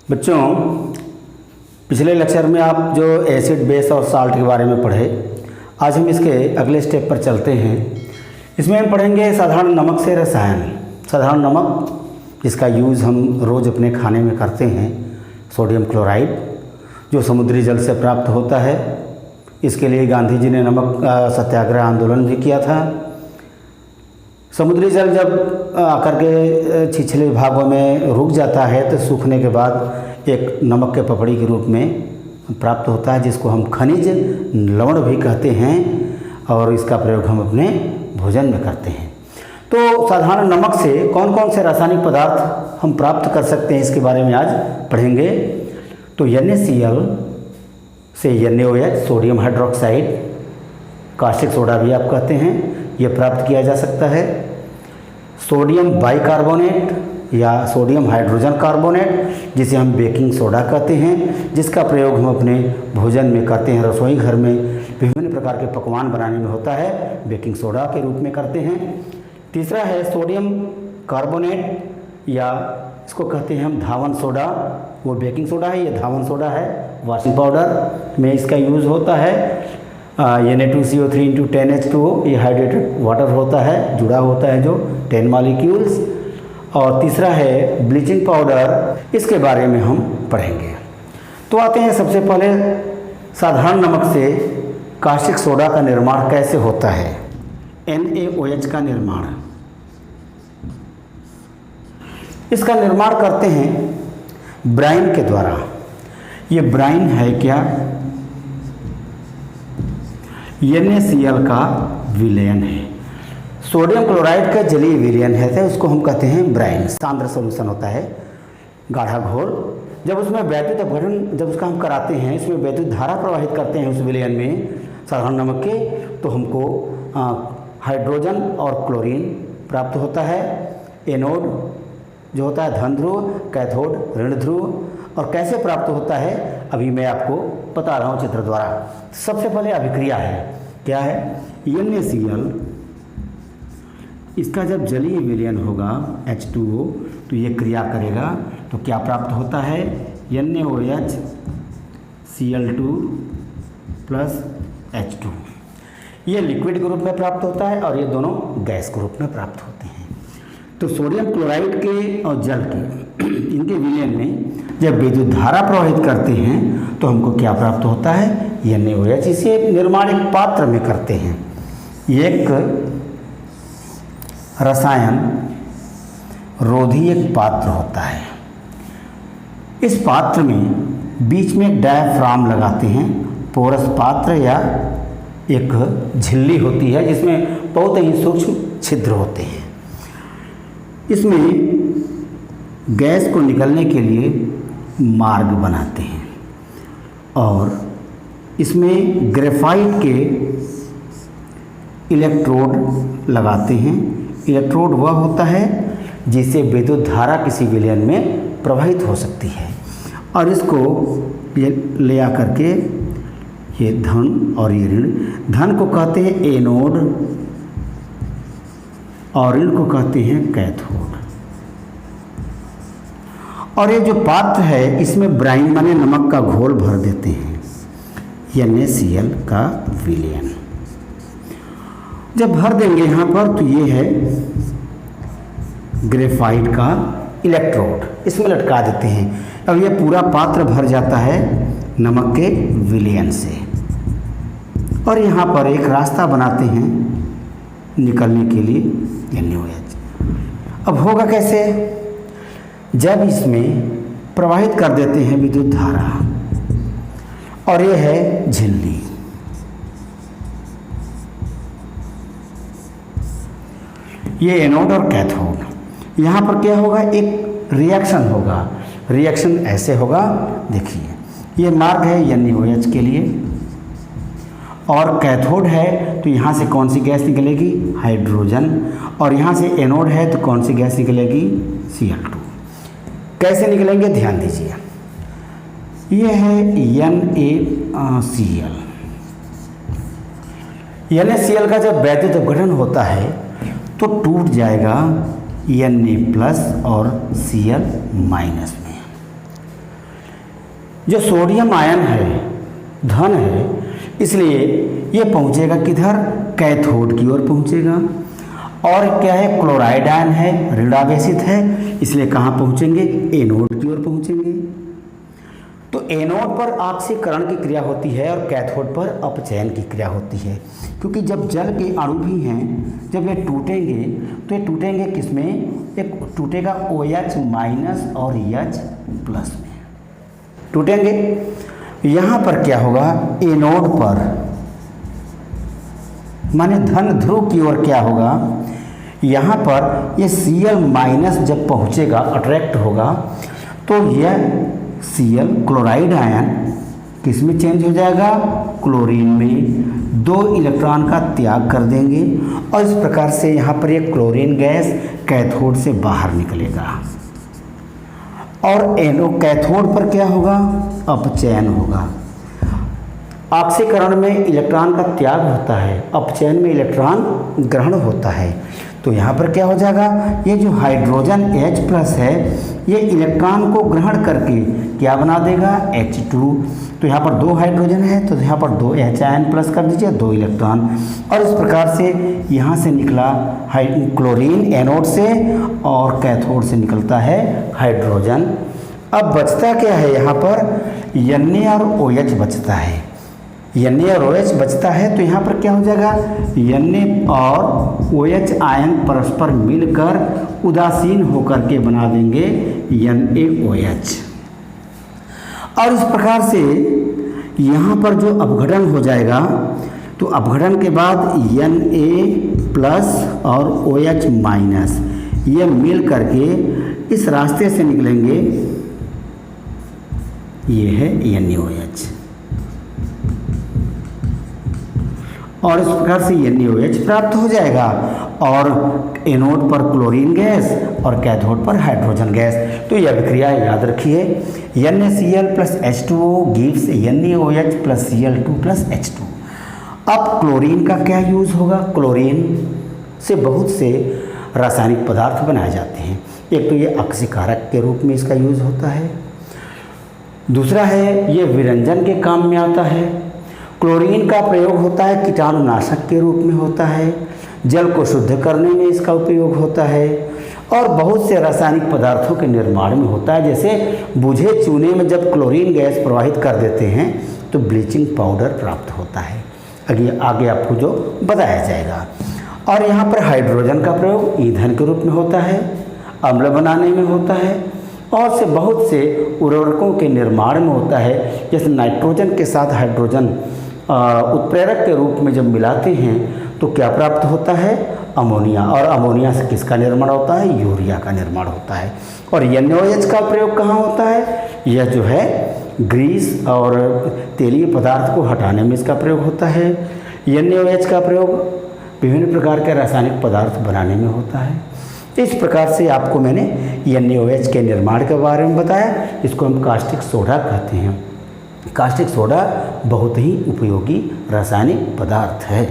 बच्चों, पिछले लेक्चर में आप जो एसिड बेस और साल्ट के बारे में पढ़े, आज हम इसके अगले स्टेप पर चलते हैं। इसमें हम पढ़ेंगे साधारण नमक से रसायन। साधारण नमक जिसका यूज़ हम रोज़ अपने खाने में करते हैं, सोडियम क्लोराइड, जो समुद्री जल से प्राप्त होता है। इसके लिए गांधी जी ने नमक सत्याग्रह आंदोलन भी किया था। समुद्री जल जब आकर के छिछले भागों में रुक जाता है तो सूखने के बाद एक नमक के पपड़ी के रूप में प्राप्त होता है, जिसको हम खनिज लवण भी कहते हैं, और इसका प्रयोग हम अपने भोजन में करते हैं। तो साधारण नमक से कौन कौन से रासायनिक पदार्थ हम प्राप्त कर सकते हैं, इसके बारे में आज पढ़ेंगे। तो NaCl से NaOH, sodium hydroxide, caustic soda भी आप कहते हैं, ये प्राप्त किया जा सकता है। सोडियम बाइकार्बोनेट या सोडियम हाइड्रोजन कार्बोनेट, जिसे हम बेकिंग सोडा कहते हैं, जिसका प्रयोग हम अपने भोजन में करते हैं। रसोई घर में विभिन्न प्रकार के पकवान बनाने में होता है, बेकिंग सोडा के रूप में करते हैं। तीसरा है सोडियम कार्बोनेट, या इसको कहते हैं हम धावन सोडा। वो बेकिंग सोडा है, ये धावन सोडा है। वॉशिंग पाउडर में इसका यूज़ होता है। Na2CO3 × 10H2O, ये हाइड्रेटेड वाटर होता है, जुड़ा होता है जो 10 मॉलिक्यूल्स। और तीसरा है ब्लीचिंग पाउडर, इसके बारे में हम पढ़ेंगे। तो आते हैं सबसे पहले साधारण नमक से कास्टिक सोडा का निर्माण कैसे होता है। NaOH का निर्माण, इसका निर्माण करते हैं ब्राइन के द्वारा। ये ब्राइन है क्या? NaCl का विलयन है। सोडियम क्लोराइड का जलीय विलयन है, तो उसको हम कहते हैं ब्राइन। सांद्र सॉल्यूशन होता है, गाढ़ा घोल। जब उसमें वैद्युत अपघटन जब उसका हम कराते हैं, इसमें वैद्युत धारा प्रवाहित करते हैं उस विलयन में साधारण नमक के, तो हमको हाइड्रोजन और क्लोरीन प्राप्त होता है। एनोड जो होता है धन ध्रुव, कैथोड ऋण ध्रुव। और कैसे प्राप्त होता है अभी मैं आपको बता रहा हूँ चित्र द्वारा। सबसे पहले अभिक्रिया है, क्या है? NaCl, इसका जब जलीय विलयन होगा H2O, तो ये क्रिया करेगा तो क्या प्राप्त होता है? NaOH Cl2 + H2। ये लिक्विड के रूप में प्राप्त होता है और ये दोनों गैस के रूप में प्राप्त होते हैं। तो सोडियम क्लोराइड के और जल के इनके विलयन में जब विद्युत धारा प्रवाहित करते हैं तो हमको क्या प्राप्त होता है? NaOH। इसे निर्माण एक पात्र में करते हैं। एक रसायन रोधी एक पात्र होता है। इस पात्र में बीच में एक डायाफ्राम लगाते हैं, पोरस पात्र या एक झिल्ली होती है जिसमें बहुत ही सूक्ष्म छिद्र होते हैं। इसमें गैस को निकलने के लिए मार्ग बनाते हैं और इसमें ग्रेफाइट के इलेक्ट्रोड लगाते हैं। इलेक्ट्रोड वह होता है जिससे विद्युत धारा किसी विलयन में प्रवाहित हो सकती है, और इसको ये ले आकर के ये धन और ये ऋण, धन को कहते हैं एनोड और ऋण को कहते हैं कैथोड। और ये जो पात्र है इसमें ब्राइन माने नमक का घोल भर देते हैं, NaCl का विलयन। जब भर देंगे यहाँ पर तो ये है ग्रेफाइट का इलेक्ट्रोड, इसमें लटका देते हैं। अब ये पूरा पात्र भर जाता है नमक के विलयन से, और यहाँ पर एक रास्ता बनाते हैं निकलने के लिए NaOH। अब होगा कैसे? जब इसमें प्रवाहित कर देते हैं विद्युत धारा, और ये है झिल्ली। ये एनोड और कैथोड। यहाँ पर क्या होगा? एक रिएक्शन होगा। रिएक्शन ऐसे होगा, देखिए ये मार्ग है NaOH के लिए, और कैथोड है तो यहाँ से कौन सी गैस निकलेगी? हाइड्रोजन। और यहाँ से एनोड है तो कौन सी गैस निकलेगी? Cl2। कैसे निकलेंगे ध्यान दीजिए। ये है NaCl। NaCl का जब वैद्युत अपघटन होता है तो टूट जाएगा Na+ और Cl- में। जो सोडियम आयन है धन है, इसलिए ये पहुंचेगा किधर, कैथोड की ओर पहुंचेगा। और क्या है, क्लोराइड आयन है, ऋणावेशित है, इसलिए कहाँ पहुंचेंगे, एनोड की ओर पहुंचेंगे। तो एनोड पर ऑक्सीकरण की क्रिया होती है और कैथोड पर अपचयन की क्रिया होती है, क्योंकि जब जल के अणु भी हैं, जब ये टूटेंगे तो ये टूटेंगे किसमें, एक टूटेगा OH माइनस और H प्लस में टूटेंगे। यहाँ पर क्या होगा, एनोड पर माने धन ध्रुव की ओर क्या होगा, यहाँ पर ये Cl माइनस जब पहुँचेगा, अट्रैक्ट होगा, तो यह Cl क्लोराइड आयन किस में चेंज हो जाएगा, क्लोरीन में, 2 इलेक्ट्रॉन का त्याग कर देंगे और इस प्रकार से यहाँ पर ये क्लोरीन गैस कैथोड से बाहर निकलेगा। और एनो कैथोड पर क्या होगा, अपचयन होगा। ऑक्सीकरण में इलेक्ट्रॉन का त्याग होता है, अपचयन में इलेक्ट्रॉन ग्रहण होता है। तो यहाँ पर क्या हो जाएगा, ये जो हाइड्रोजन H प्लस है ये इलेक्ट्रॉन को ग्रहण करके क्या बना देगा, H2। तो यहाँ पर 2 हाइड्रोजन है तो यहाँ पर 2 H आयन प्लस कर दीजिए, 2 इलेक्ट्रॉन। और इस प्रकार से यहाँ से निकला क्लोरीन एनोड से और कैथोड से निकलता है हाइड्रोजन। अब बचता क्या है, यहाँ पर Na और OH बचता है, Na और OH बचता है। तो यहाँ पर क्या हो जाएगा, Na और OH आयन परस्पर मिलकर उदासीन होकर के बना देंगे NaOH। और इस प्रकार से यहाँ पर जो अपघटन हो जाएगा, तो अपघटन के बाद Na प्लस और OH माइनस ये मिल करके इस रास्ते से निकलेंगे, ये है NaOH। और इस प्रकार से NaOH प्राप्त हो जाएगा और एनोड पर क्लोरीन गैस और कैथोड पर हाइड्रोजन गैस। तो यह अभिक्रिया याद रखिए, NaCl plus H2O gives NaOH plus Cl2 plus H2। अब क्लोरीन का क्या यूज़ होगा, क्लोरीन से बहुत से रासायनिक पदार्थ बनाए जाते हैं। एक तो ये ऑक्सीकारक के रूप में इसका यूज़ होता है, दूसरा है ये विरंजन के काम में आता है। क्लोरीन का प्रयोग होता है कीटाणुनाशक के रूप में होता है, जल को शुद्ध करने में इसका उपयोग होता है और बहुत से रासायनिक पदार्थों के निर्माण में होता है। जैसे बुझे चूने में जब क्लोरीन गैस प्रवाहित कर देते हैं तो ब्लीचिंग पाउडर प्राप्त होता है, आगे आपको जो बताया जाएगा। और यहाँ पर हाइड्रोजन का प्रयोग ईंधन के रूप में होता है, अम्ल बनाने में होता है और से बहुत से उर्वरकों के निर्माण में होता है। जैसे नाइट्रोजन के साथ हाइड्रोजन उत्प्रेरक के रूप में जब मिलाते हैं तो क्या प्राप्त होता है, अमोनिया। और अमोनिया से किसका निर्माण होता है, यूरिया का निर्माण होता है। और NaOH का प्रयोग कहाँ होता है, यह जो है ग्रीस और तेलीय पदार्थ को हटाने में इसका प्रयोग होता है। NaOH का प्रयोग विभिन्न प्रकार के रासायनिक पदार्थ बनाने में होता है। इस प्रकार से आपको मैंने NaOH के निर्माण के बारे में बताया। इसको हम कास्टिक सोडा कहते हैं। कास्टिक सोडा बहुत ही उपयोगी रासायनिक पदार्थ है।